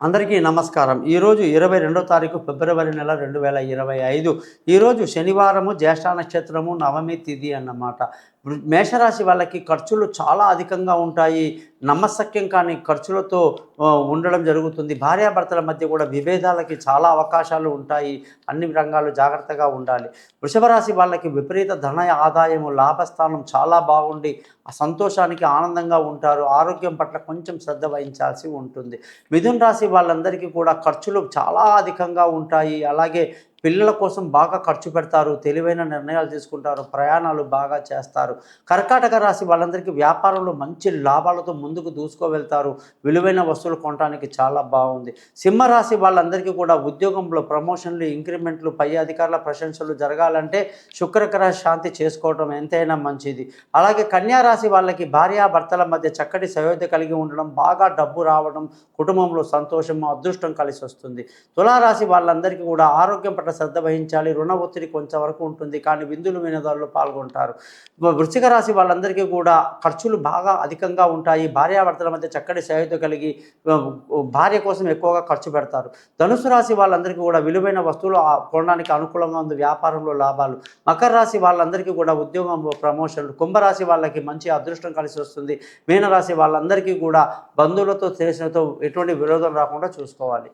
అందరికీ నమస్కారం. ఈరోజు 22వ తారీఖు ఫిబ్రవరి నెల 2025. ఈరోజు శనివారము, జ్యేష్ఠ నక్షత్రము, నవమి తిథి అన్నమాట. మేషరాశి వాళ్ళకి ఖర్చులు చాలా అధికంగా ఉంటాయి. నమ్మశక్యం కాని ఖర్చులతో ఉండడం జరుగుతుంది. భార్యాభర్తల మధ్య కూడా విభేదాలకి చాలా అవకాశాలు ఉంటాయి. అన్ని రంగాలు జాగ్రత్తగా ఉండాలి. వృషభ రాశి వాళ్ళకి విపరీత ధన ఆదాయము, లాభస్థానం చాలా బాగుండి సంతోషానికి ఆనందంగా ఉంటారు. ఆరోగ్యం పట్ల కొంచెం శ్రద్ధ వహించాల్సి ఉంటుంది. మిథున రాశి వాళ్ళందరికీ కూడా ఖర్చులు చాలా అధికంగా ఉంటాయి. అలాగే పిల్లల కోసం బాగా ఖర్చు పెడతారు. తెలివైన నిర్ణయాలు తీసుకుంటారు. ప్రయాణాలు బాగా చేస్తారు. కర్కాటక రాశి వాళ్ళందరికీ వ్యాపారంలో మంచి లాభాలతో ముందుకు దూసుకువెళ్తారు. విలువైన వస్తువులు కొనడానికి చాలా బాగుంది. సింహరాశి వాళ్ళందరికీ కూడా ఉద్యోగంలో ప్రమోషన్లు, ఇంక్రిమెంట్లు, పై అధికారుల ప్రశంసలు జరగాలంటే శుక్రగ్రహ శాంతి చేసుకోవడం ఎంతైనా మంచిది. అలాగే కన్యా రాశి వాళ్ళకి భార్యాభర్తల మధ్య చక్కటి సయోధ్య కలిగి ఉండడం, బాగా డబ్బు రావడం, కుటుంబంలో సంతోషం, అదృష్టం కలిసి వస్తుంది. తులారాశి వాళ్ళందరికీ కూడా ఆరోగ్యం పట్ల శ్రద్ధ వహించాలి. రుణ ఒత్తిడి కొంచెం వరకు ఉంటుంది, కానీ విందులు వినోదాల్లో పాల్గొంటారు. వృశ్చిక రాశి వాళ్ళందరికీ కూడా ఖర్చులు బాగా అధికంగా ఉంటాయి. భార్యాభర్తల మధ్య చక్కటి సయోధ్య కలిగి భార్య కోసం ఎక్కువగా ఖర్చు పెడతారు. ధనుసు రాశి వాళ్ళందరికీ కూడా విలువైన వస్తువులు కొనడానికి అనుకూలంగా ఉంది. వ్యాపారంలో లాభాలు. మకర రాశి వాళ్ళందరికీ కూడా ఉద్యోగంలో ప్రమోషన్లు. కుంభరాశి వాళ్ళకి మంచి అదృష్టం కలిసి వస్తుంది. మీనరాశి వాళ్ళందరికీ కూడా బంధువులతో, స్నేహితులతో ఎటువంటి విరోధం రాకుండా చూసుకోవాలి.